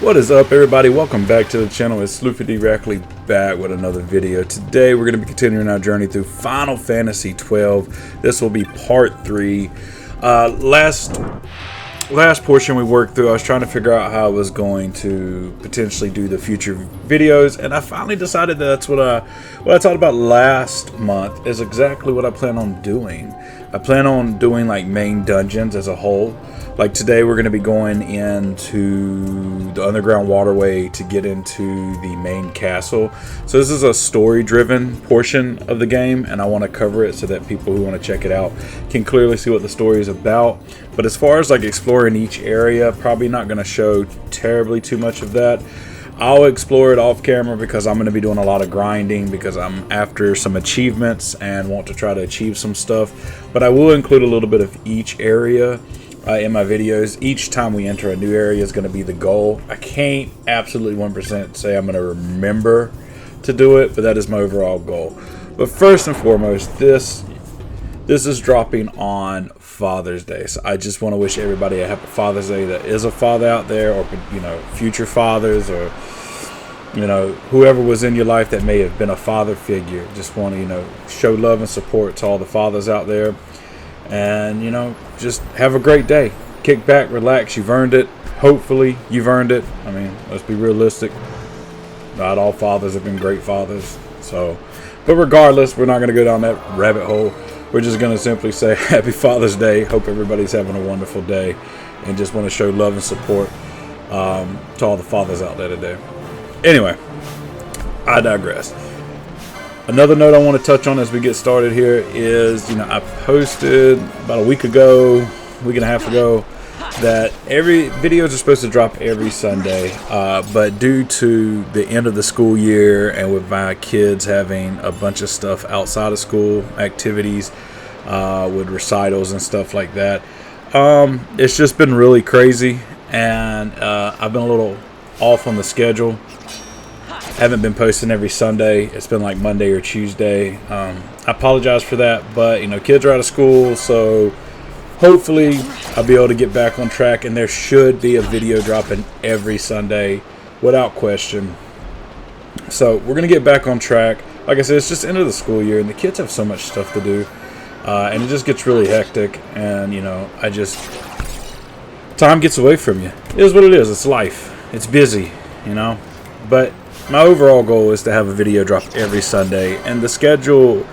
What is up, everybody? Welcome back to the channel. It's Sloopy D Rackley back with another video. Today we're going to be continuing our journey through Final Fantasy XII. This will be part 3. Last portion we worked through, I was trying to figure out how I was going to potentially do the future videos, and I finally decided that's what I talked about last month is exactly what I plan on doing. I plan on doing like main dungeons as a whole. Like today we're going to be going into the underground waterway to get into the main castle. So this is a story driven portion of the game, and I want to cover it so that people who want to check it out can clearly see what the story is about. But as far as like exploring each area, probably not going to show terribly too much of that. I'll explore it off camera because I'm going to be doing a lot of grinding because I'm after some achievements and want to try to achieve some stuff. But I will include a little bit of each area in my videos. Each time we enter a new area is going to be the goal. I can't absolutely 1% say I'm going to remember to do it, but that is my overall goal. But first and foremost, this is dropping on Father's Day, so I just want to wish everybody a happy Father's Day that is a father out there, or future fathers, or whoever was in your life that may have been a father figure. Just want to show love and support to all the fathers out there. And just have a great day. Kick back, relax. You've earned it. Hopefully you've earned it. I mean, let's be realistic. Not all fathers have been great fathers. But regardless, we're not going to go down that rabbit hole. We're just going to simply say happy Father's Day. Hope everybody's having a wonderful day, and just want to show love and support to all the fathers out there today. Anyway, I digress. Another note I want to touch on as we get started here is, I posted about a week and a half ago, that every videos are supposed to drop every Sunday, but due to the end of the school year and with my kids having a bunch of stuff outside of school, activities with recitals and stuff like that, it's just been really crazy, and I've been a little off on the schedule. Haven't been posting every Sunday. It's been like Monday or Tuesday. I apologize for that, but kids are out of school, so hopefully I'll be able to get back on track, and there should be a video dropping every Sunday without question. So we're gonna get back on track. Like I said, it's just end of the school year, and the kids have so much stuff to do, and it just gets really hectic. And time gets away from you. It is what it is. It's life. It's busy, but my overall goal is to have a video drop every Sunday, and the schedule's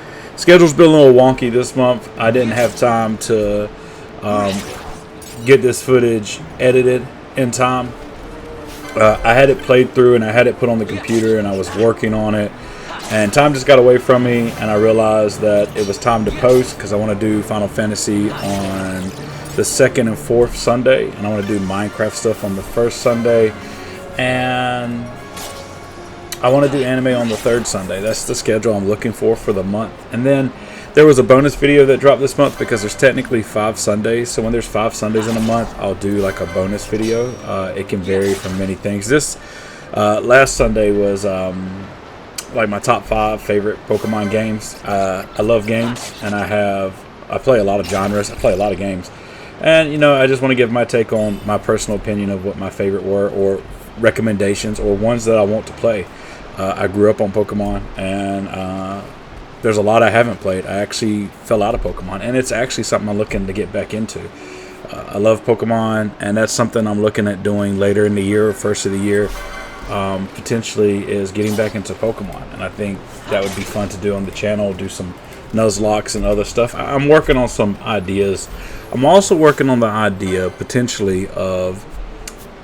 been a little wonky this month. I didn't have time to get this footage edited in time. I had it played through, and I had it put on the computer, and I was working on it, and time just got away from me, and I realized that it was time to post because I want to do Final Fantasy on the second and fourth Sunday, and I want to do Minecraft stuff on the first Sunday, and I want to do anime on the third Sunday. That's the schedule I'm looking for the month. And then there was a bonus video that dropped this month because there's technically 5 Sundays. So when there's 5 Sundays in a month, I'll do like a bonus video. It can vary from many things. This last Sunday was like my top 5 favorite Pokemon games. I love games, and I play a lot of genres. I play a lot of games. And, I just want to give my take on my personal opinion of what my favorite were, or recommendations, or ones that I want to play. I grew up on Pokemon, and there's a lot I haven't played. I actually fell out of Pokemon, and it's actually something I'm looking to get back into. I love Pokemon, and that's something I'm looking at doing later in the year, or first of the year, potentially, is getting back into Pokemon. And I think that would be fun to do on the channel, do some Nuzlocks and other stuff. I'm working on some ideas. I'm also working on the idea, potentially, of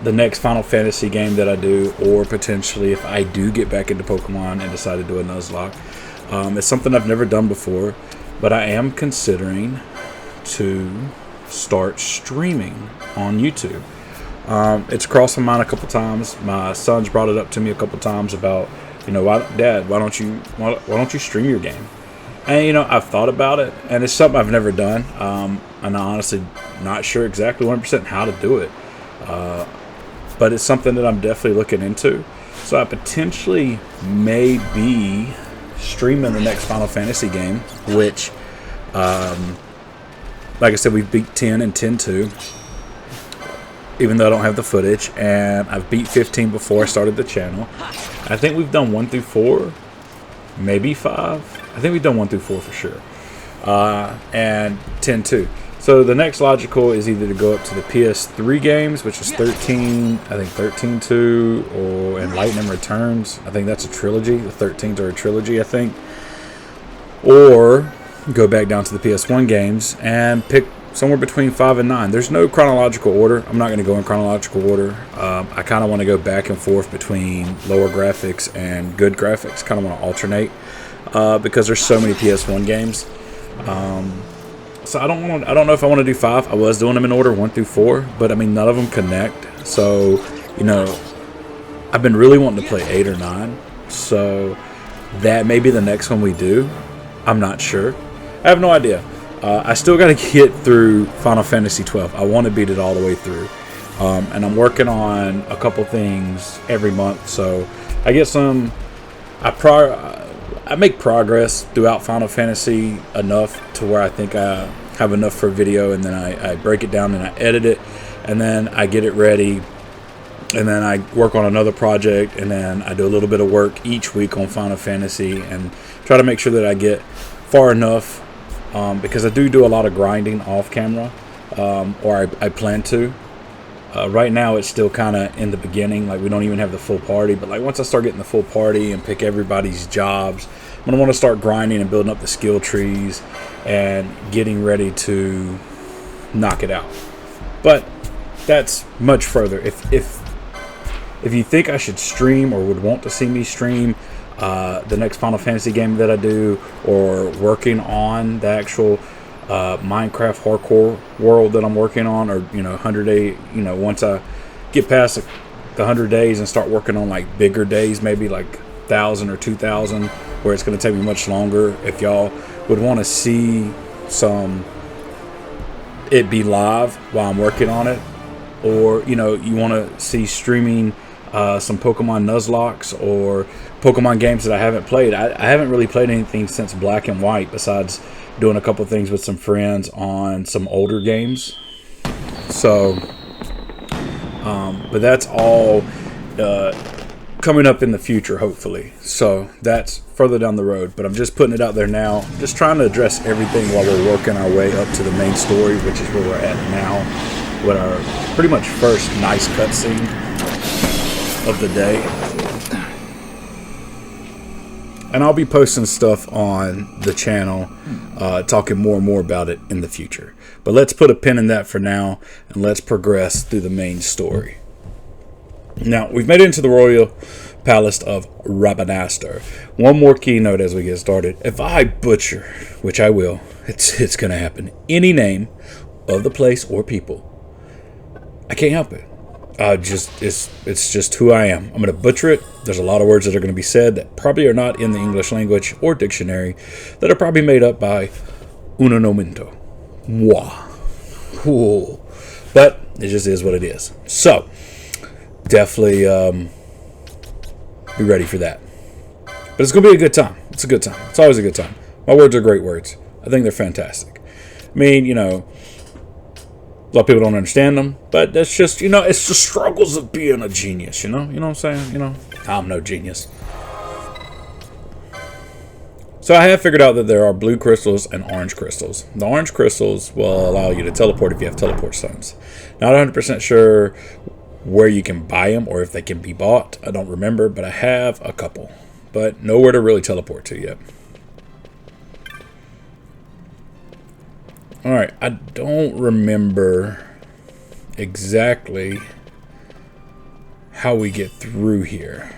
the next Final Fantasy game that I do, or potentially if I do get back into Pokemon and decide to do a Nuzlocke. It's something I've never done before, but I am considering to start streaming on YouTube. It's crossed my mind a couple times. My son's brought it up to me a couple times about, Dad, why don't you stream your game? And I've thought about it, and it's something I've never done. And I'm honestly not sure exactly 100% how to do it. But it's something that I'm definitely looking into. So I potentially may be streaming the next Final Fantasy game, which, like I said, we beat 10 and 10-2. even though I don't have the footage. And I've beat 15 before I started the channel. I think we've done 1 through 4, maybe 5. I think we've done 1 through 4 for sure. And 10 too. So the next logical is either to go up to the PS3 games, which is 13, I think 13-2, or and Lightning Returns. I think that's a trilogy. The 13s are a trilogy, I think. Or go back down to the PS1 games and pick somewhere between 5 and 9. There's no chronological order. I'm not going to go in chronological order. I kind of want to go back and forth between lower graphics and good graphics. Kind of want to alternate because there's so many PS1 games. So I don't know if I want to do 5. I was doing them in order 1 through 4, but I mean none of them connect. So you know, I've been really wanting to play 8 or 9. So that may be the next one we do. I'm not sure. I have no idea. I still got to get through Final Fantasy 12. I want to beat it all the way through, and I'm working on a couple things every month. So I get some. I make progress throughout Final Fantasy enough to where I think I have enough for a video, and then I break it down and I edit it, and then I get it ready, and then I work on another project, and then I do a little bit of work each week on Final Fantasy and try to make sure that I get far enough, because I do a lot of grinding off camera, or I plan to. Right now it's still kind of in the beginning, like we don't even have the full party, but like once I start getting the full party and pick everybody's jobs, I'm going to want to start grinding and building up the skill trees and getting ready to knock it out. But that's much further. If you think I should stream or would want to see me stream the next Final Fantasy game that I do, or working on the actual Minecraft hardcore world that I'm working on, or 100 day, once I get past the 100 days and start working on like bigger days, maybe like 1,000 or 2,000, where it's going to take me much longer. If y'all would want to see it be live while I'm working on it, or you want to see streaming some Pokemon Nuzlocke or Pokemon games that I haven't played. I haven't really played anything since Black and White, besides doing a couple things with some friends on some older games. So but that's all coming up in the future, hopefully. So that's further down the road, but I'm just putting it out there now, just trying to address everything while we're working our way up to the main story, which is where we're at now, with our pretty much first nice cutscene of the day. And I'll be posting stuff on the channel, talking more and more about it in the future. But let's put a pin in that for now, and let's progress through the main story. Now, we've made it into the royal palace of Rabanastre. One more keynote as we get started. If I butcher, which I will, it's going to happen, any name of the place or people, I can't help it. It's just who I am. I'm going to butcher it. There's a lot of words that are going to be said that probably are not in the English language or dictionary, that are probably made up by uno momento. Moi. Cool. But it just is what it is. So, definitely be ready for that. But it's going to be a good time. It's a good time. It's always a good time. My words are great words. I think they're fantastic. I mean, a lot of people don't understand them, but that's just, it's the struggles of being a genius, you know what I'm saying? I'm no genius. So I have figured out that there are blue crystals and orange crystals. The orange crystals will allow you to teleport if you have teleport stones. Not 100% sure where you can buy them or if they can be bought. I don't remember, but I have a couple, but nowhere to really teleport to yet. Alright, I don't remember exactly how we get through here.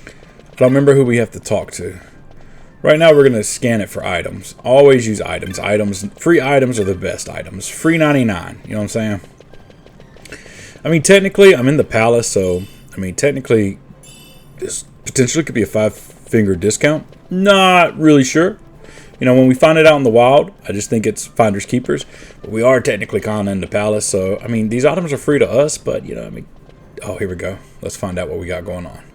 I don't remember who we have to talk to. Right now we're going to scan it for items. Always use items. Free items are the best items. Free 99, you know what I'm saying? I mean, technically, I'm in the palace, so, technically, this potentially could be a 5-finger discount. Not really sure. When we find it out in the wild, I just think it's finders keepers. But we are technically kind of in the palace, so, these items are free to us, but, oh, here we go. Let's find out what we got going on.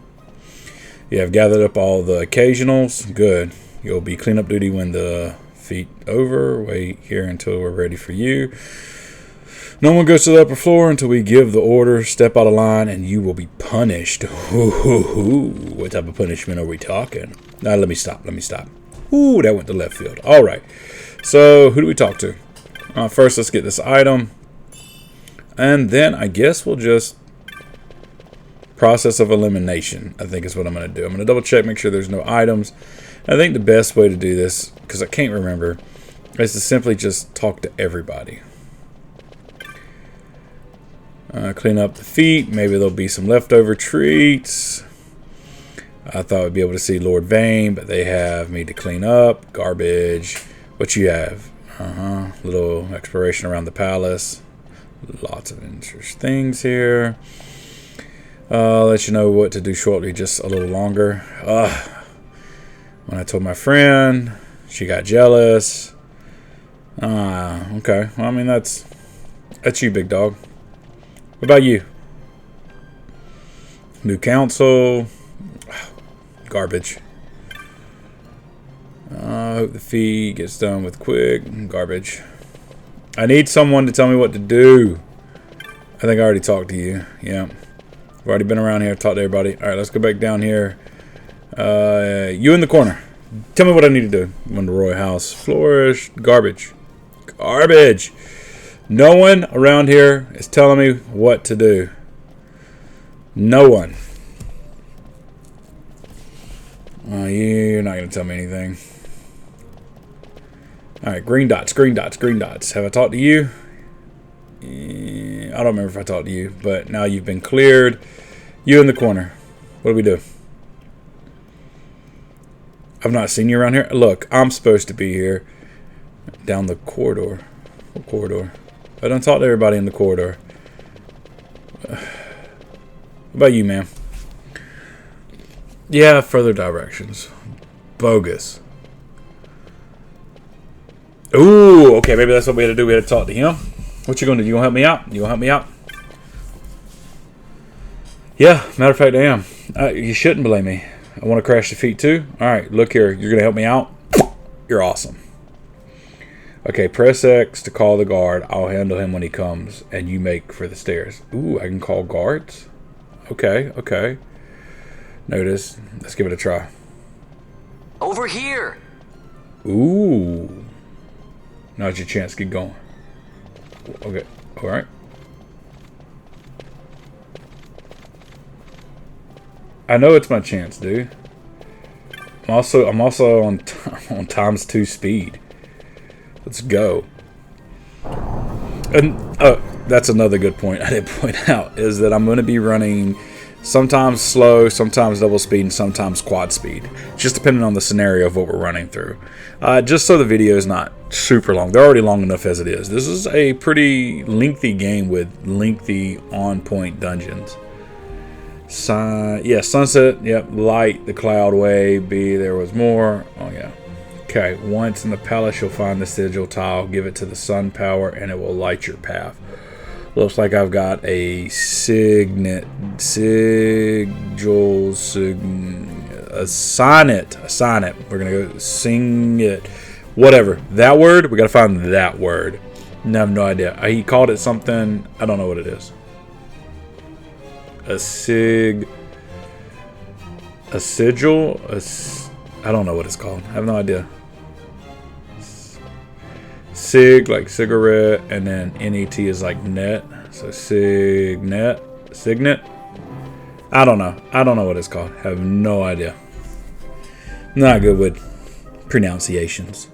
You have gathered up all the occasionals. Good. You'll be cleanup duty when the feet over. Wait here until we're ready for you. No one goes to the upper floor until we give the order. Step out of line and you will be punished. What type of punishment are we talking? Now, let me stop. Ooh, that went to left field. All right. So, who do we talk to? First, let's get this item. And then, I guess we'll just... Process of elimination, I think is what I'm going to do. I'm going to double check, make sure there's no items. I think the best way to do this, because I can't remember, is to simply just talk to everybody. Clean up the feet. Maybe there'll be some leftover treats. I thought I'd be able to see Lord Vane, but they have me to clean up. Garbage. What you have? Little exploration around the palace. Lots of interesting things here. I'll let you know what to do shortly, just a little longer. When I told my friend, she got jealous. Okay. Well, I mean, that's you, big dog. What about you? New council. Garbage. I hope the fee gets done with quick. Garbage. I need someone to tell me what to do. I think I already talked to you. Yeah. I've already been around here, talked to everybody. Alright, let's go back down here. You in the corner. Tell me what I need to do. I'm in the Roy house. Flourish. Garbage. Garbage. No one around here is telling me what to do. No one. You're not going to tell me anything. Alright, green dots, green dots, green dots. Have I talked to you? I don't remember if I talked to you, but now you've been cleared. You in the corner. What do we do? I've not seen you around here. Look, I'm supposed to be here. Down the corridor. What corridor? I don't talk to everybody in the corridor. What about you, ma'am? Yeah, further directions. Bogus. Ooh, okay, maybe that's what we had to do. We had to talk to him. What you gonna do? You gonna help me out? You gonna help me out? Yeah, matter of fact, I am. You shouldn't blame me. I want to crash the feet too. Alright, look here. You're gonna help me out? You're awesome. Okay, press X to call the guard. I'll handle him when he comes. And you make for the stairs. Ooh, I can call guards? Okay, okay. Notice. Let's give it a try. Over here! Ooh. Now's your chance. Get going. Okay, alright. I know it's my chance, dude. I'm also on on ×2 speed. Let's go. And that's another good point I didn't point out, is that I'm going to be running sometimes slow, sometimes double speed, and sometimes quad speed, just depending on the scenario of what we're running through. Just so the video is not super long. They're already long enough as it is. This is a pretty lengthy game with lengthy on-point dungeons. Yeah, sunset. Yep, light the cloud way. B, there was more. Oh yeah. Okay, once in the palace, you'll find the sigil tile. Give it to the sun power, and it will light your path. Looks like I've got a sigil, assign it. We're gonna go sing it. Whatever. That word, we gotta find that word. I have no idea. He called it something. I don't know what it is. A sigil. I don't know what it's called. I have no idea. Sig, like cigarette, and then net is like net. So signet. I don't know. I don't know what it's called. I have no idea. Not good with pronunciations.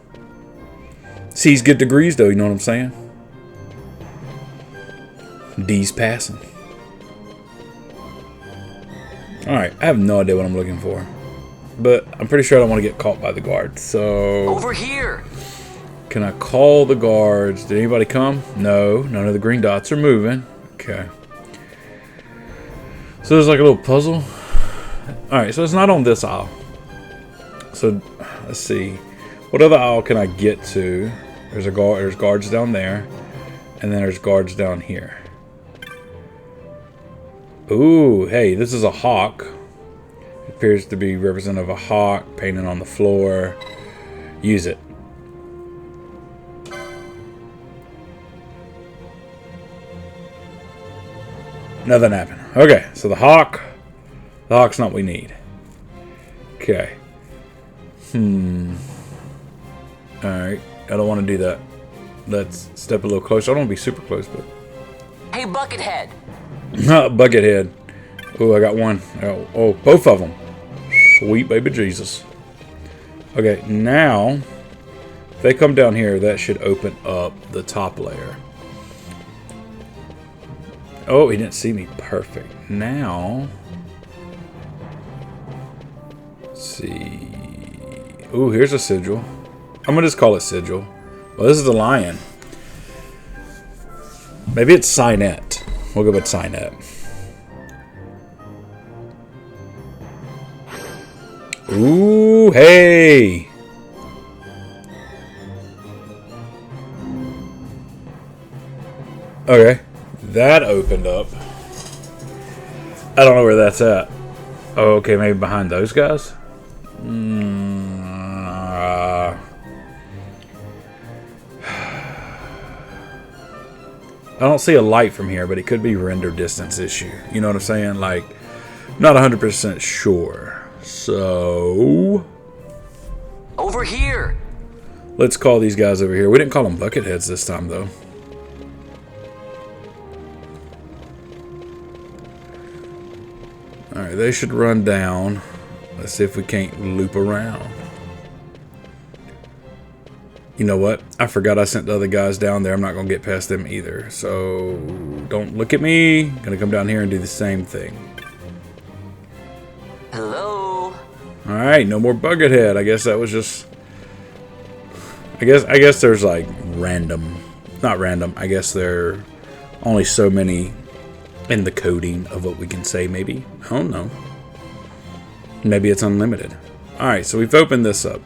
C's get degrees though, you know what I'm saying? D's passing. Alright, I have no idea what I'm looking for. But I'm pretty sure I don't want to get caught by the guards. So over here. Can I call the guards? Did anybody come? No, none of the green dots are moving. Okay. So there's like a little puzzle. Alright, so it's not on this aisle. So let's see. What other aisle can I get to? There's guards down there. And then there's guards down here. Ooh, hey, this is a hawk. It appears to be representative of a hawk painted on the floor. Use it. Nothing happened. Okay, so the hawk. The hawk's not what we need. Okay. Alright. I don't want to do that. Let's step a little closer. I don't want to be super close, but... Hey, Buckethead. Buckethead. Oh, I got one. Oh, both of them. Sweet baby Jesus. Okay, now... If they come down here, that should open up the top layer. Oh, he didn't see me. Perfect. Now... Let's see... Ooh, here's a sigil. I'm gonna just call it sigil. Well, this is the lion. Maybe it's Signet. We'll go with Signet. Ooh, hey! Okay, that opened up. I don't know where that's at. Oh, okay, maybe behind those guys? I don't see a light from here, but it could be render distance issue. You know what I'm saying? Like, not 100% sure. So... Over here. Let's call these guys over here. We didn't call them Bucketheads this time, though. Alright, they should run down. Let's see if we can't loop around. You know what? I forgot I sent the other guys down there. I'm not going to get past them either. So, don't look at me. I'm going to come down here and do the same thing. Hello? Alright, no more Buckethead. I guess that was just... I guess there's like random... Not random. I guess there are only so many in the coding of what we can say, maybe. I don't know. Maybe it's unlimited. Alright, so we've opened this up.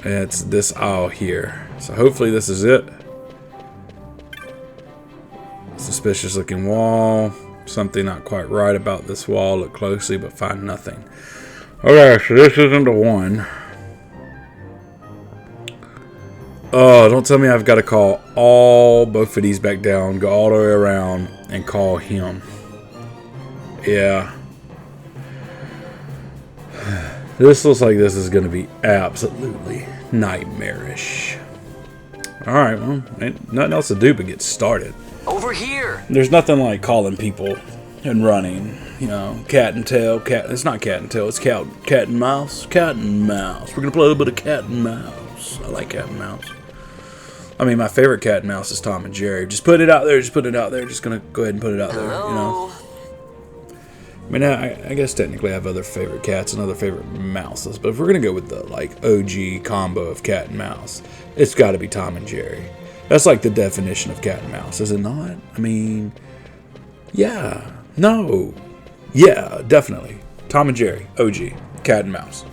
It's this aisle here. So hopefully this is it. Suspicious looking wall. Something not quite right about this wall. Look closely but find nothing. Okay, so this isn't the one. Oh, don't tell me I've got to call both of these back down, go all the way around, and call him. Yeah. This looks like this is going to be absolutely nightmarish. Alright, well, ain't nothing else to do but get started. Over here. There's nothing like calling people and running. You know, cat and tail. It's not cat and tail, it's cat and mouse. Cat and mouse. We're going to play a little bit of cat and mouse. I like cat and mouse. I mean, my favorite cat and mouse is Tom and Jerry. Just put it out there. Just put it out there. Just going to go ahead and put it out there, you know. I mean, I guess technically I have other favorite cats and other favorite mouses, but if we're going to go with the, like, OG combo of cat and mouse, it's got to be Tom and Jerry. That's like the definition of cat and mouse, is it not? I mean, yeah. No. Yeah, definitely. Tom and Jerry, OG, cat and mouse.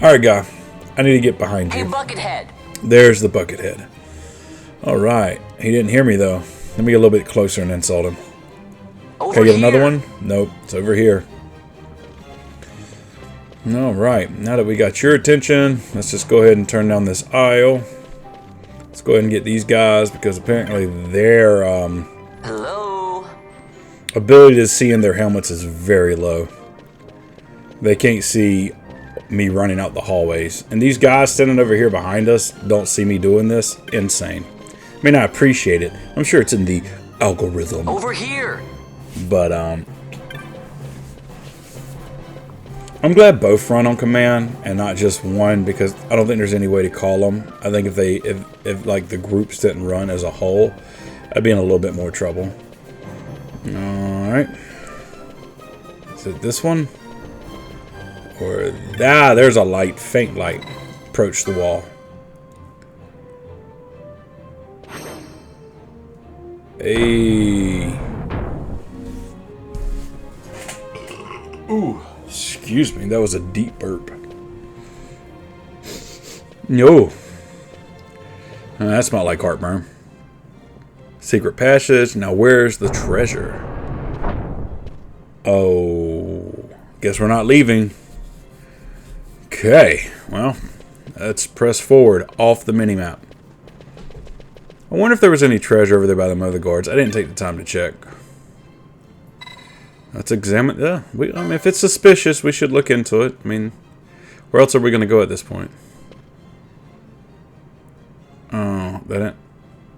Alright, guy. I need to get behind you. Hey, Buckethead. There's the Buckethead. Alright. He didn't hear me, though. Let me get a little bit closer and insult him. Can I get another one? Nope. It's over here. Alright. Now that we got your attention, let's just go ahead and turn down this aisle. Let's go ahead and get these guys, because apparently their Hello? ability to see in their helmets is very low. They can't see me running out the hallways. And these guys standing over here behind us don't see me doing this. Insane. I mean, I appreciate it. I'm sure it's in the algorithm. Over here. But, I'm glad both run on command and not just one, because I don't think there's any way to call them. I think if like the groups didn't run as a whole, I'd be in a little bit more trouble. Alright. Is it this one? Or, there's a light, faint light. Approach the wall. Hey. Ooh, excuse me, that was a deep burp. No. That smelled like heartburn. Secret passage. Now where's the treasure? Oh, guess we're not leaving. Okay, well, Let's press forward off the minimap. I wonder if there was any treasure over there by the mother guards. I didn't take the time to check. Let's examine. Yeah, I mean, if it's suspicious, we should look into it. I mean, where else are we going to go at this point? Oh, that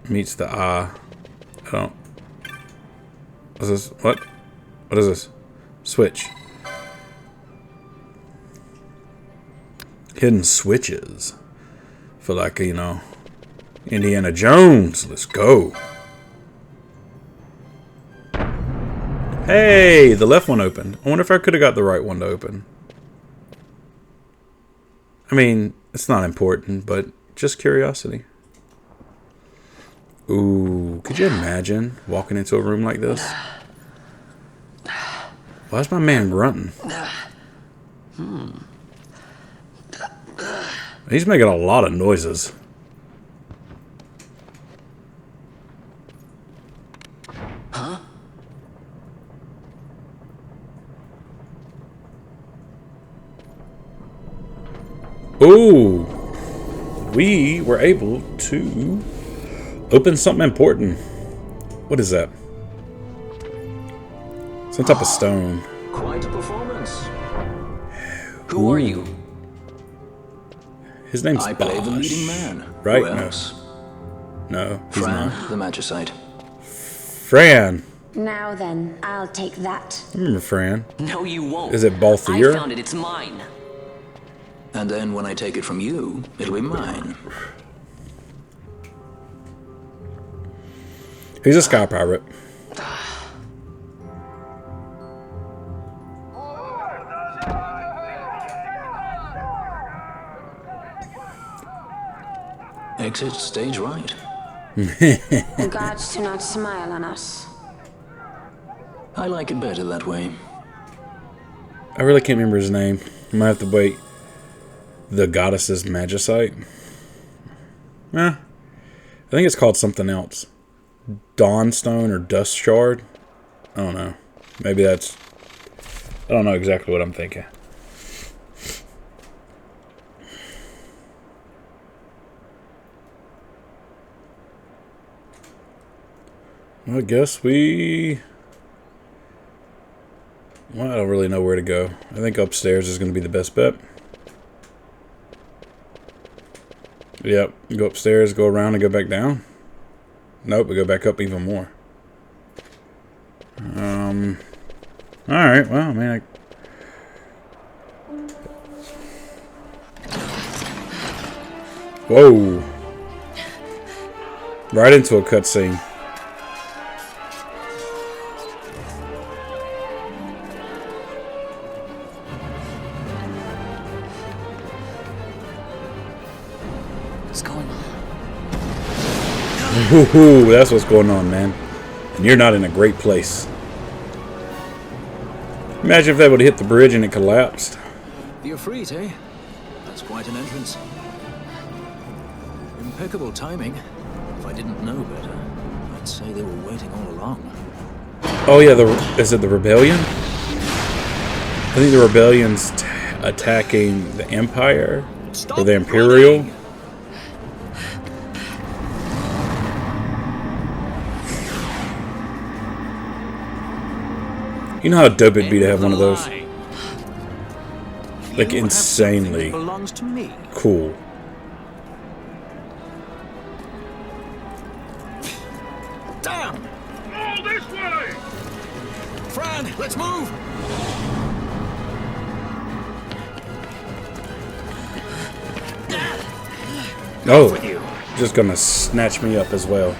meets the eye. I don't. What's this? What? What is this? Switch. Hidden switches. Feel like, you know, Indiana Jones. Let's go. Hey, the left one opened. I wonder if I could have got the right one to open. I mean, it's not important, but just curiosity. Ooh, could you imagine walking into a room like this? Why is my man grunting? He's making a lot of noises. Huh? Ooh, we were able to open something important. What is that? Some type of stone. Quite a performance. Who are you? His name's I play the Bosch, leading man. right? Who No, else? no, he's Fran, not. the Magicite. Fran. Now then, I'll take that. I remember Fran. No, you won't. Is it I Balthier? found it. It's mine. And then when I take it from you, it'll be mine. He's a sky pirate. Exit stage right. The gods do not smile on us. I like it better that way. I really can't remember his name. I might have to wait. The goddess's magicite. I think it's called something else. Dawnstone or Dust Shard. I don't know. Maybe that's... I don't know exactly what I'm thinking. Well, I guess we... Well, I don't really know where to go. I think upstairs is going to be the best bet. Yep, go upstairs, go around, and go back down. Nope, we go back up even more. Alright, well, I mean, Whoa. Right into a cutscene. What's going on? Ooh, that's what's going on, man. And you're not in a great place. Imagine if they would have hit the bridge and it collapsed. The Ifrit, eh? That's quite an entrance. Impeccable timing. If I didn't know better, I'd say they were waiting all along. Oh yeah, is it the rebellion? I think the rebellion's attacking the Empire or the Imperial. Running. You know how dope it'd be to have one of those? You Like have insanely something that belongs to me. cool. Damn! All this way! Fran, let's move! Oh, With you. just gonna snatch me up as well.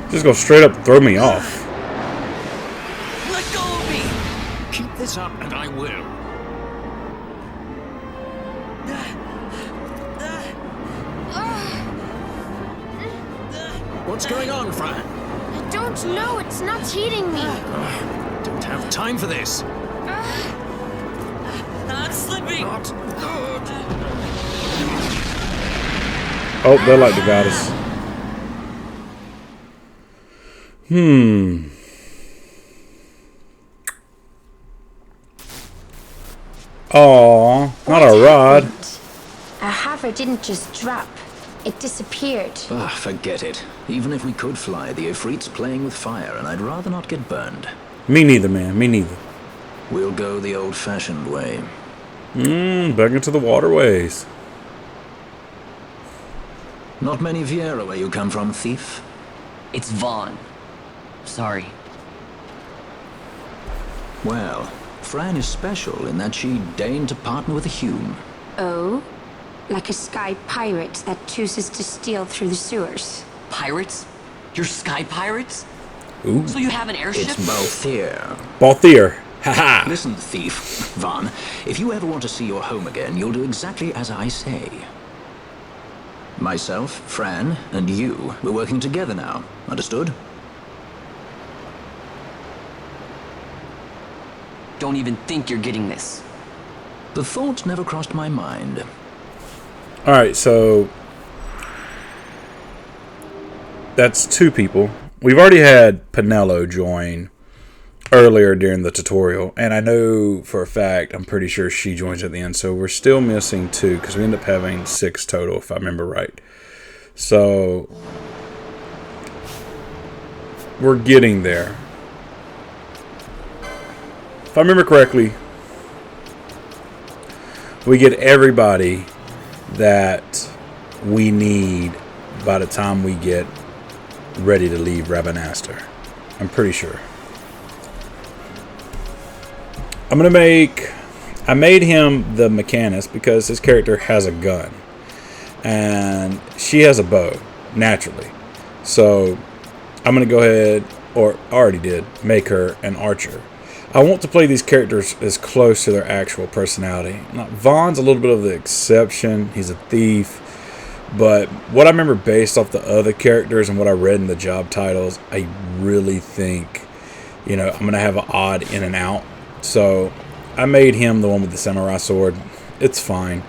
Just go straight up throw me off. Let go of me! Keep this up and I will. What's going on, Fran? I don't know, it's not hitting me. Don't have time for this. I'm slipping! Not good. Oh, they're like the goddess. Aw, not a rod. happened? Our hover didn't just drop. It disappeared. Ah, forget it. Even if we could fly, the Ifrit's playing with fire, and I'd rather not get burned. Me neither, man. Me neither. We'll go the old-fashioned way. Back into the waterways. Not many Viera where you come from, thief? It's Vaughn. Sorry. Well, Fran is special in that she deigned to partner with a Hume. Oh? Like a sky pirate that chooses to steal through the sewers. Pirates? You're sky pirates? Ooh. So you have an airship? It's Balthier. Balthier. Haha. Listen, thief. Vaughn, if you ever want to see your home again, you'll do exactly as I say. Myself, Fran, and you, we're working together now. Understood? Don't even think you're getting this. The thought never crossed my mind. Alright, so that's 2 people. We've already had Penelo join earlier during the tutorial, and I know for a fact, I'm pretty sure she joins at the end, so we're still missing 2 because we end up having 6 total if I remember right. So we're getting there. If I remember correctly, we get everybody that we need by the time we get ready to leave Rabanastre. I'm pretty sure. I made him the mechanist because his character has a gun. And she has a bow, naturally. So I'm going to go ahead, or already did, make her an archer. I want to play these characters as close to their actual personality. Now, Vaughn's a little bit of the exception. He's a thief. But what I remember based off the other characters and what I read in the job titles, I really think, I'm going to have an odd in and out. So I made him the one with the samurai sword. It's fine.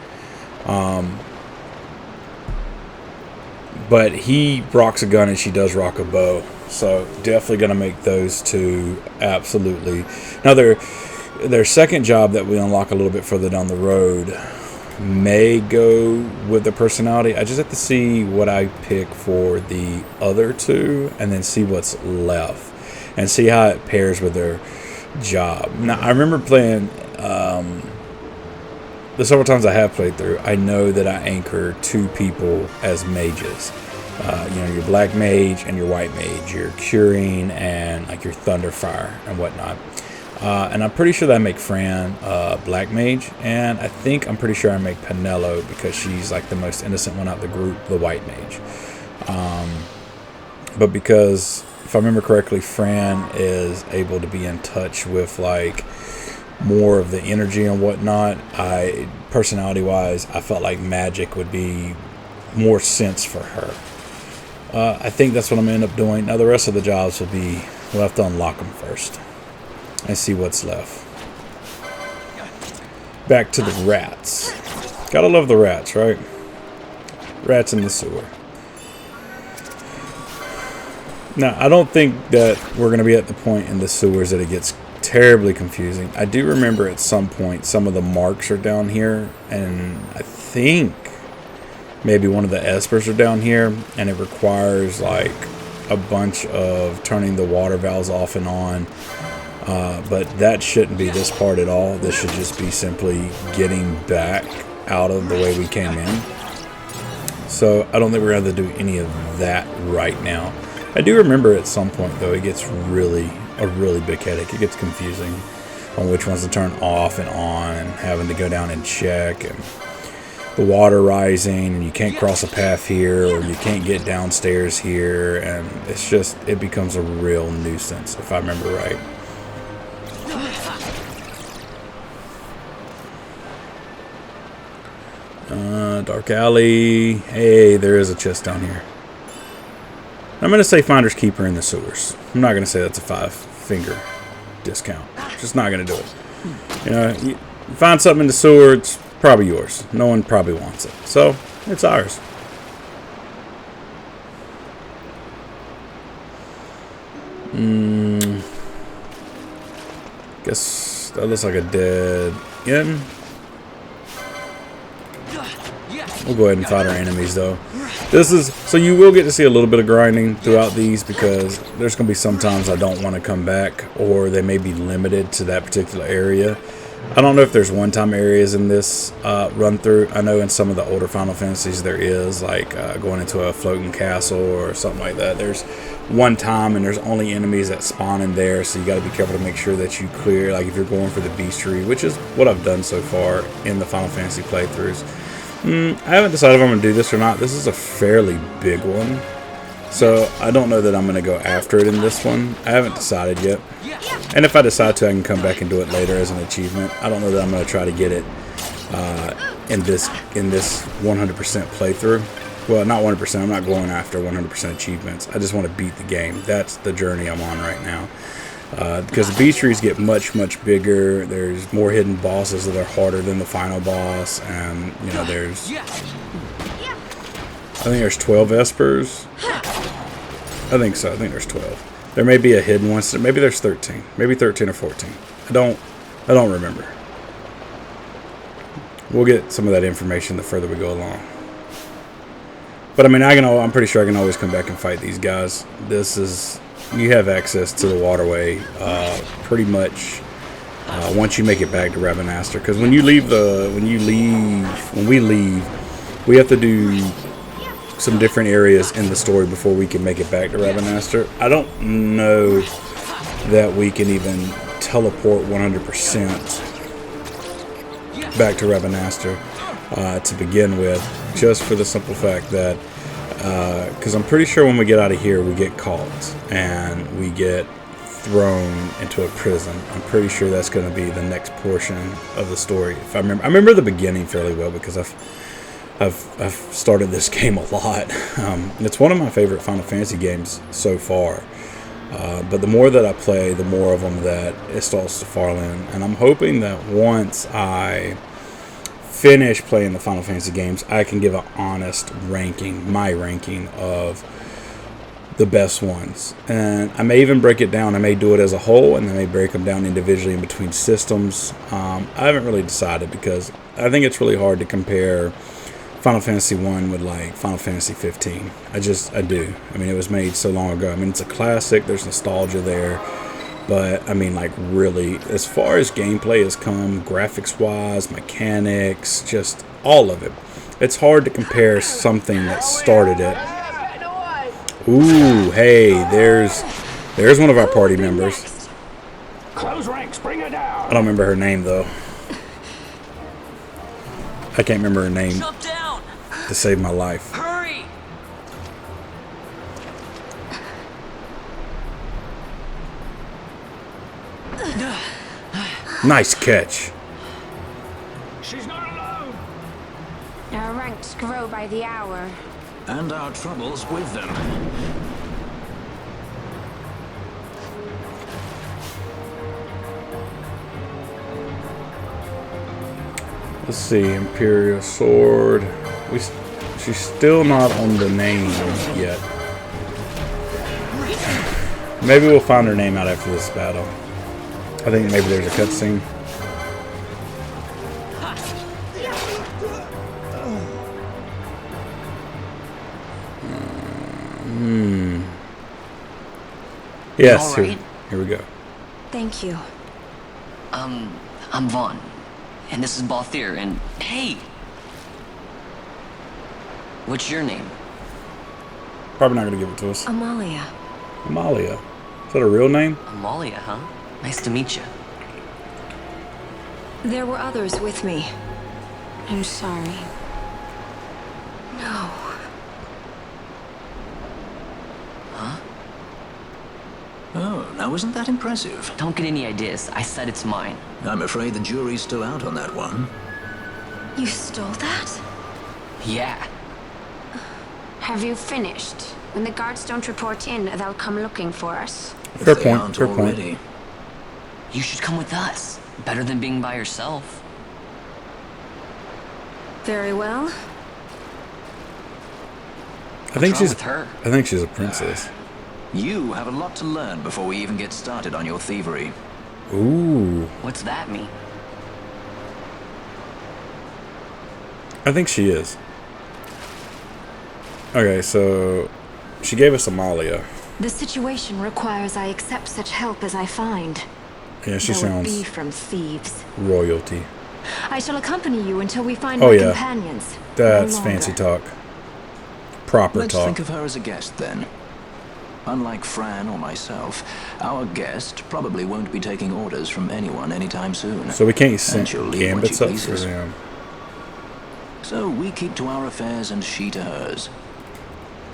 But he rocks a gun and she does rock a bow. So definitely going to make those 2 absolutely. Now their second job that we unlock a little bit further down the road may go with the personality. I just have to see what I pick for the other 2 and then see what's left and see how it pairs with their job. Now I remember playing the several times I have played through, I know that I anchor 2 people as mages. Your black mage and your white mage, your curing and like your thunderfire and whatnot. And I'm pretty sure that I make Fran black mage, and I'm pretty sure I make Penelo because she's like the most innocent one out of the group, the white mage. But because if I remember correctly, Fran is able to be in touch with like more of the energy and whatnot. Personality wise, I felt like magic would be more sense for her. I think that's what I'm going to end up doing. Now the rest of the jobs we'll have to unlock them first and see what's left. Back to the rats. Gotta love the rats, right? Rats in the sewer. Now I don't think that we're going to be at the point in the sewers that it gets terribly confusing. I do remember at some point some of the marks are down here, and I think maybe one of the espers are down here, and it requires like a bunch of turning the water valves off and on, but that shouldn't be this part at all. This should just be simply getting back out of the way we came in. So I don't think we're going to have to do any of that right now. I do remember at some point though it gets a really big headache. It gets confusing on which ones to turn off and on, and having to go down and check, and the water rising, and you can't cross a path here, or you can't get downstairs here, and it becomes a real nuisance if I remember right. Dark alley. Hey, there is a chest down here. I'm going to say Finder's Keeper in the sewers. I'm not going to say that's a 5-finger discount. Just not going to do it. You find something in the sewer, it's probably yours. No one probably wants it. So, it's ours. Guess that looks like a dead end. We'll go ahead and fight our enemies though. This is so you will get to see a little bit of grinding throughout these because there's going to be some times I don't want to come back, or they may be limited to that particular area. I don't know if there's one-time areas in this run through. I know in some of the older Final Fantasies there is, like going into a floating castle or something like that. There's one time and there's only enemies that spawn in there, so you got to be careful to make sure that you clear, like if you're going for the Beastery, which is what I've done so far in the Final Fantasy playthroughs. I haven't decided if I'm going to do this or not. This is a fairly big one, so I don't know that I'm going to go after it in this one. I haven't decided yet. And if I decide to, I can come back and do it later as an achievement. I don't know that I'm going to try to get it in this 100% playthrough. Well, not 100%. I'm not going after 100% achievements. I just want to beat the game. That's the journey I'm on right now. Because the Beastries get much, much bigger. There's more hidden bosses that are harder than the final boss. And, you know, there's... I think there's 12 Espers. I think so. I think there's 12. There may be a hidden one. So maybe there's 13. Maybe 13 or 14. I don't remember. We'll get some of that information the further we go along. But I mean, I'm pretty sure I can always come back and fight these guys. This is, you have access to the waterway pretty much once you make it back to Rabanastre. Because when we leave, we have to do some different areas in the story before we can make it back to Rabanastre. I don't know that we can even teleport 100% back to Rabanastre to begin with, just for the simple fact that because I'm pretty sure when we get out of here we get caught and we get thrown into a prison. I'm pretty sure that's going to be the next portion of the story. If I remember the beginning fairly well because I've started this game a lot. It's one of my favorite Final Fantasy games so far. But the more that I play, the more of them that it starts to fall in. And I'm hoping that once I finish playing the Final Fantasy games, I can give an honest ranking, my ranking of the best ones. And I may even break it down. I may do it as a whole, and I may break them down individually in between systems. I haven't really decided because I think it's really hard to compare Final Fantasy 1 with like Final Fantasy 15. I do. I mean, it was made so long ago. I mean, it's a classic. There's nostalgia there. But, I mean, like, really, as far as gameplay has come, graphics-wise, mechanics, just all of it, it's hard to compare something that started it. Ooh, hey, there's one of our party members. Close ranks, bring her down. I don't remember her name, though. I can't remember her name Jump down! to save my life. Hurry! Nice catch. She's not alone. Our ranks grow by the hour. And our troubles with them. Let's see, Imperial Sword. She's still not on the name yet. Maybe we'll find her name out after this battle. I think maybe there's a cutscene. Yes, You all right? here we go. Thank you. I'm Vaughn. And this is Balthier, and hey! What's your name? Probably not going to give it to us. Amalia. Amalia. Is that a real name? Amalia, huh? Nice to meet you. There were others with me. I'm sorry. No. Oh, now isn't that impressive? Don't get any ideas. I said it's mine. I'm afraid the jury's still out on that one. You stole that? Yeah. Have you finished? When the guards don't report in, they'll come looking for us. If Fair they point, aren't fair point. already. You should come with us. Better than being by yourself. Very well. I think wrong she's with her? I think she's a princess. You have a lot to learn before we even get started on your thievery. Ooh. What's that mean? I think she is. Okay, so she gave us Amalia. The situation requires I accept such help as I find. Yeah, she Though it be sounds from thieves. royalty. I shall accompany you until we find Oh, my yeah. companions. That's No longer. fancy talk. Proper Let's talk. think of her as a guest then. Unlike Fran or myself, our guest probably won't be taking orders from anyone anytime soon. So we can't send And she'll leave when gambits she up for pleases. them. So we keep to our affairs and she to hers.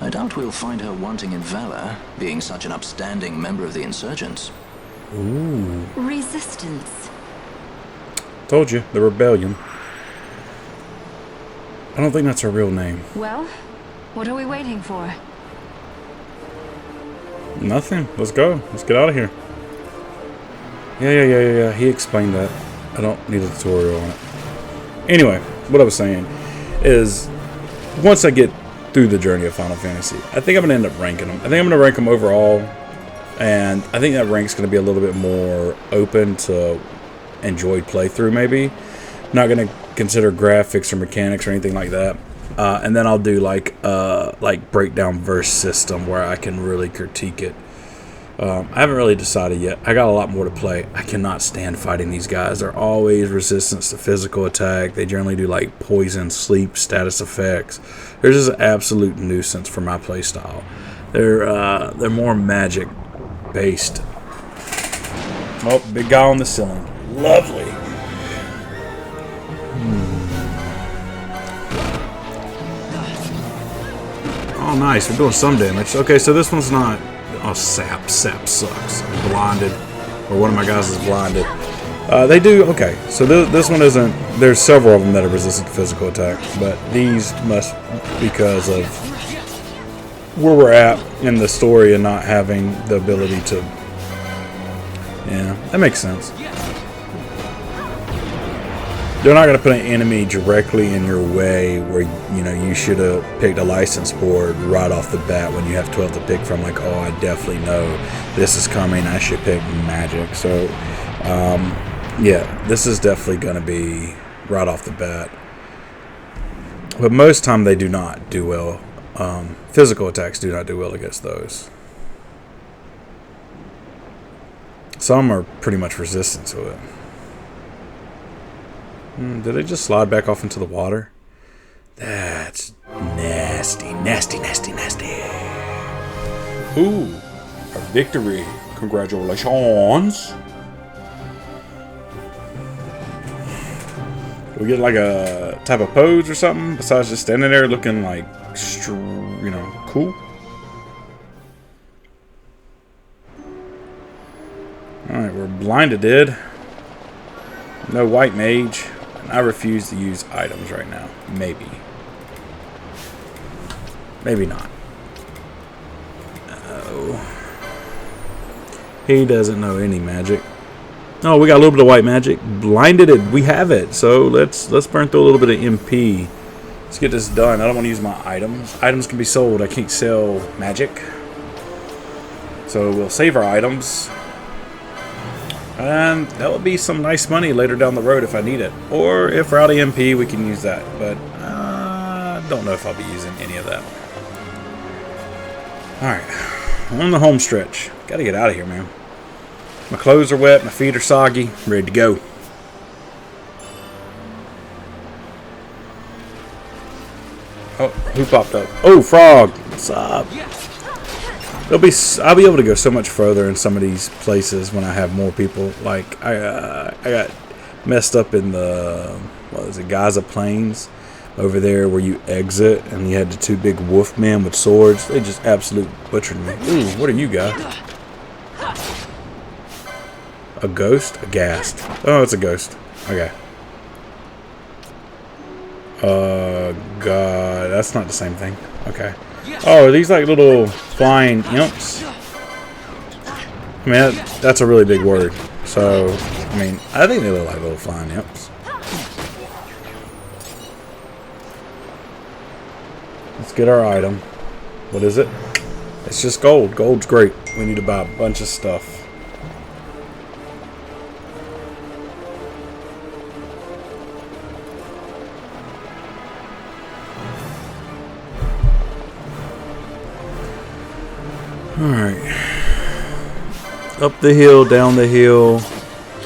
I doubt we'll find her wanting in valor, being such an upstanding member of the insurgents. Ooh. Resistance. Told you, the rebellion. I don't think that's her real name. Well, what are we waiting for? Nothing. Let's go. Let's get out of here. Yeah. He explained that. I don't need a tutorial on it. Anyway, what I was saying is, once I get through the journey of Final Fantasy, I think I'm going to end up ranking them. I think I'm going to rank them overall, and I think that rank's going to be a little bit more open to enjoyed playthrough, maybe. Not going to consider graphics or mechanics or anything like that. And then I'll do like breakdown verse system where I can really critique it. I haven't really decided yet. I got a lot more to play. I cannot stand fighting these guys. They're always resistance to physical attack. They generally do like poison, sleep, status effects. They're just an absolute nuisance for my playstyle. They're more magic based. Oh, big guy on the ceiling. Lovely. Oh, nice. We're doing some damage. Okay, so this one's not... Oh, sap. Sap sucks. I'm blinded. Or one of my guys is blinded. They do... Okay, so this one isn't... There's several of them that are resistant to physical attack. But these must... Because of where we're at in the story and not having the ability to... Yeah, that makes sense. They're not going to put an enemy directly in your way where, you know, you should have picked a license board right off the bat when you have 12 to pick from. Like, oh, I definitely know this is coming. I should pick magic. So, yeah, this is definitely going to be right off the bat. But most time they do not do well. Physical attacks do not do well against those. Some are pretty much resistant to it. Did they just slide back off into the water? That's nasty, nasty, nasty, nasty. Ooh, a victory. Congratulations. Do we get like a type of pose or something besides just standing there looking like, you know, cool? Alright, we're blinded, dude. No white mage. I refuse to use items right now. Maybe. Maybe not. Oh. He doesn't know any magic. Oh, we got a little bit of white magic. Blinded it. We have it. So let's burn through a little bit of MP. Let's get this done. I don't want to use my items. Items can be sold. I can't sell magic. So we'll save our items. And that will be some nice money later down the road if I need it. Or if we're out of MP, we can use that. But I don't know if I'll be using any of that. Alright. On the home stretch. Gotta get out of here, man. My clothes are wet. My feet are soggy. I'm ready to go. Oh, who popped up? Oh, Frog. What's up? I'll be able to go so much further in some of these places when I have more people. Like I got messed up in the Gaza Plains over there where you exit and you had the two big wolf men with swords. They just absolute butchered me. Ooh, what are you guys? A ghost? A ghast. Oh, it's a ghost. Okay. God, that's not the same thing. Okay. Oh, are these like little flying imps? I mean, that's a really big word. So, I mean, I think they look like little flying imps. Let's get our item. What is it? It's just gold. Gold's great. We need to buy a bunch of stuff. Alright. Up the hill, down the hill.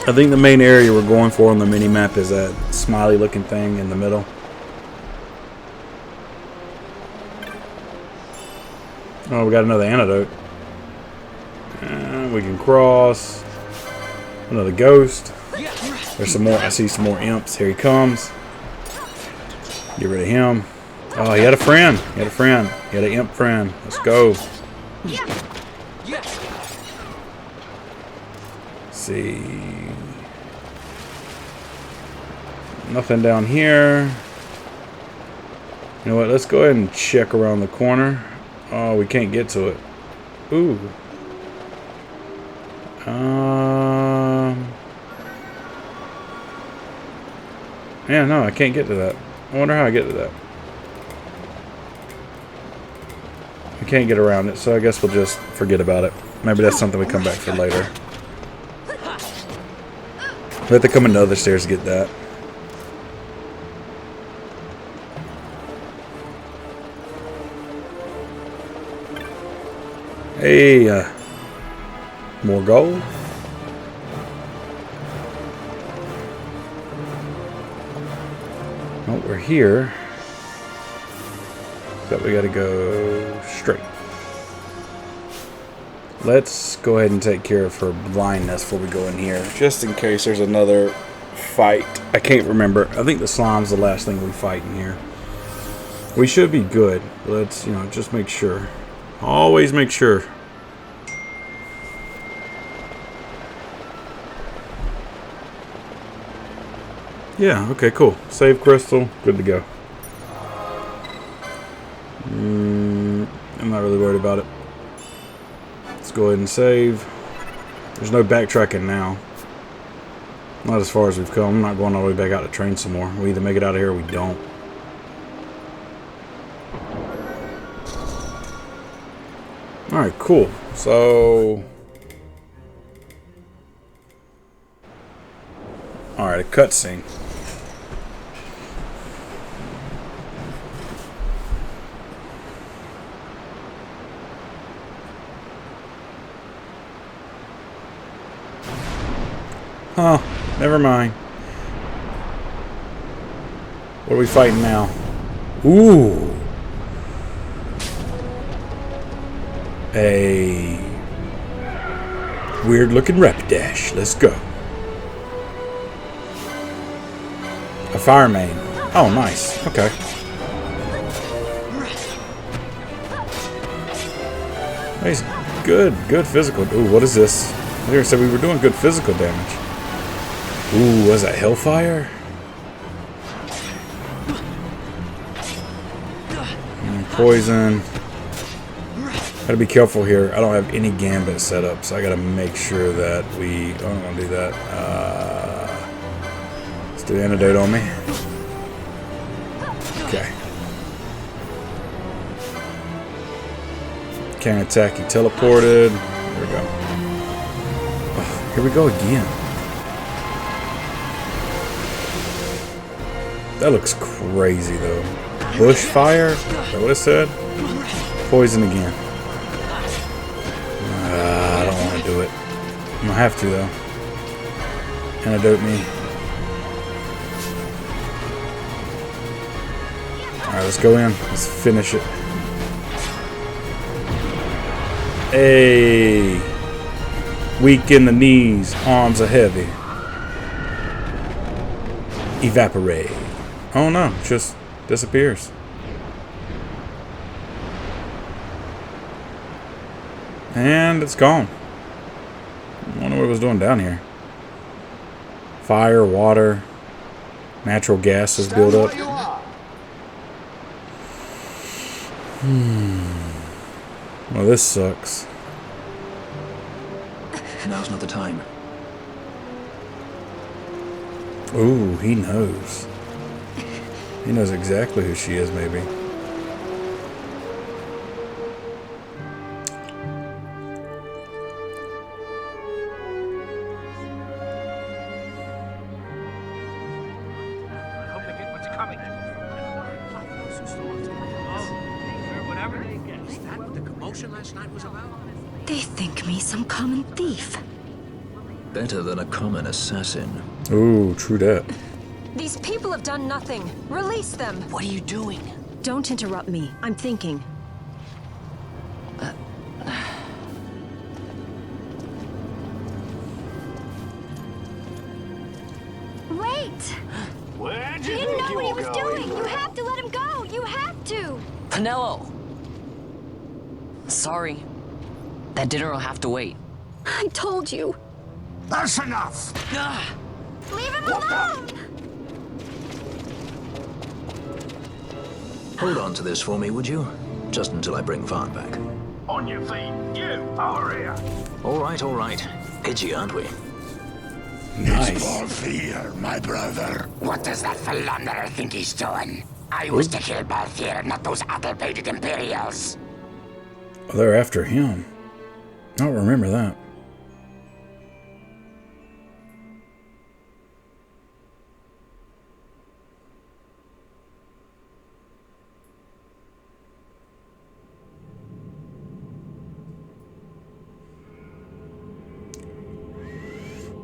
I think the main area we're going for on the mini-map is that smiley looking thing in the middle. Oh, we got another antidote. We can cross. Another ghost. There's some more. I see some more imps. Here he comes. Get rid of him. Oh, he had a friend. He had a friend. He had an imp friend. Let's go. Let's see. Nothing down here. You know what? Let's go ahead and check around the corner. Oh, we can't get to it. Ooh. Yeah, no, I can't get to that. I wonder how I get to that. I can't get around it, so I guess we'll just forget about it. Maybe that's something we come back for later. We have to come into other stairs to get that. Hey, more gold. Oh, we're here. But we gotta go straight. Let's go ahead and take care of her blindness before we go in here, just in case there's another fight. I can't remember. I think the slime's the last thing we fight in here. We should be good. Let's, you know, just make sure. Always make sure. Yeah, okay, cool. Save crystal. Good to go. I'm not really worried about it. Let's go ahead and save. There's no backtracking now. Not as far as we've come. I'm not going all the way back out to train some more. We either make it out of here or we don't. Alright, cool. So... Alright, a cutscene. Huh, never mind. What are we fighting now? Ooh. A weird looking Rapidash. Let's go. A fire main. Oh, nice. Okay. Nice. Good physical. Ooh, what is this? I never said we were doing good physical damage. Ooh, was that Hellfire? Poison. Gotta be careful here. I don't have any gambit set up, so I gotta make sure that we... Oh, I'm gonna do that. Let's do antidote on me. Okay. Can't attack, he teleported. There we go. Oh, here we go again. That looks crazy though. Bushfire? Is that what it said? Poison again. I don't want to do it. I'm gonna have to though. Antidote me. Alright, let's go in. Let's finish it. Hey. Weak in the knees. Arms are heavy. Evaporate. Oh no, just disappears. And it's gone. I wonder what it was doing down here. Fire, water, natural gases build up. Well, this sucks. Now's not the time. Ooh, he knows. He knows exactly who she is, maybe. I hope they get what's coming. Whatever they get. Is that what the commotion last night was about? They think me some common thief. Better than a common assassin. Ooh, true that. These people have done nothing. Release them. What are you doing? Don't interrupt me. I'm thinking. Wait! Where'd He you didn't think know what you he were was going? doing! You have to let him go! You have to! Penelo! Sorry. That dinner will have to wait. I told you. That's enough! Ah! Leave him alone! Hold on to this for me, would you? Just until I bring Vaughn back. On your feet, you, over here. All right, all right. Edgy, aren't we? Nice. Balthier, my brother. What does that philanderer think he's doing? I was to kill Balthier, not those addle-pated Imperials. Oh, they're after him. I don't remember that.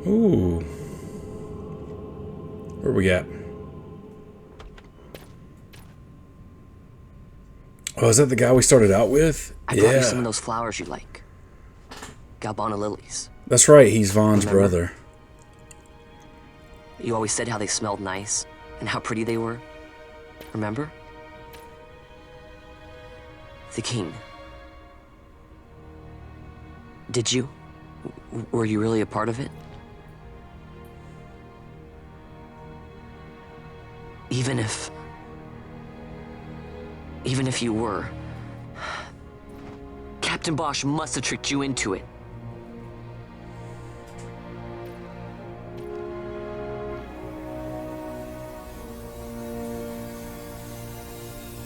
Ooh. Where we at? Oh, is that the guy we started out with? I brought you some of those flowers you like. Galbana lilies. That's right, he's Vaughn's Remember? brother. You always said how they smelled nice and how pretty they were. Remember? The king. Did you? Were you really a part of it? Even if you were, Captain Bosch must have tricked you into it.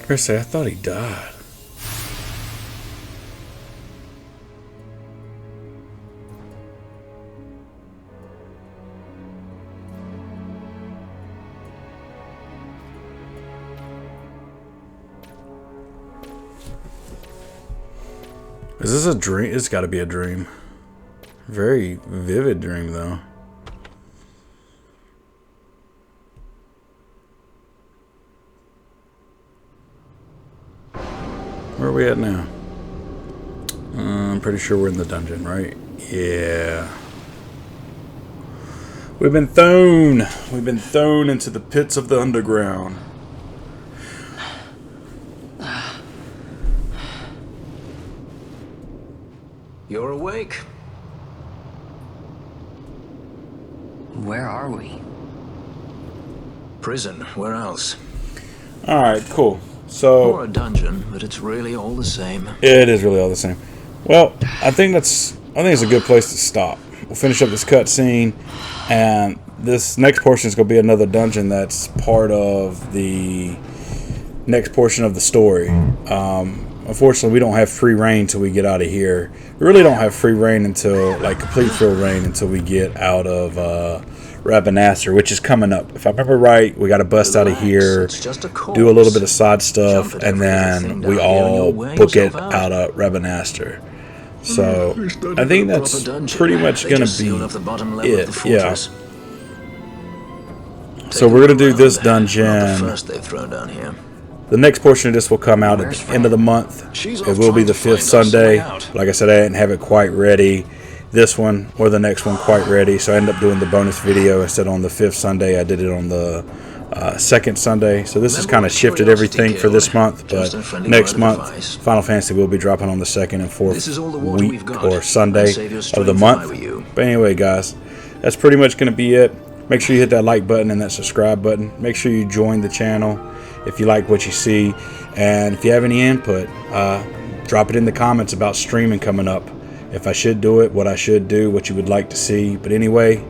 Chris, I thought he died. Is this a dream? It's got to be a dream. Very vivid dream, though. Where are we at now? I'm pretty sure we're in the dungeon, right? Yeah. We've been thrown. We've been thrown into the pits of the underground. You're awake. Where are we? Prison, where else? Alright, cool. Or So, a dungeon, but it's really all the same. it is really all the same. Well, I think it's a good place to stop. We'll finish up this cutscene, and this next portion is going to be another dungeon that's part of the next portion of the story. Unfortunately, we don't have free reign till we get out of here. We really don't have free reign until, like, complete free reign until we get out of Rabanastre, which is coming up. If I remember right, we got to bust out of here, It's just a corpse. do a little bit of side stuff, Jump at and every then thing we down here and all you'll wear book it yourself out of Rabanastre. So I think that's pretty much going to be it. Yeah. So we're going to do this dungeon. The first they've thrown down here. The next portion of this will come out at the end of the month. It will be the 5th Sunday. Like I said, I didn't have it quite ready. This one or the next one quite ready. So I ended up doing the bonus video instead on the 5th Sunday. I did it on the 2nd Sunday. So this has kind of shifted everything for this month. But next month, Final Fantasy will be dropping on the 2nd and 4th week or Sunday of the month. But anyway, guys, that's pretty much going to be it. Make sure you hit that like button and that subscribe button. Make sure you join the channel if you like what you see. And if you have any input, drop it in the comments about streaming coming up. If I should do it, what I should do, what you would like to see. But anyway,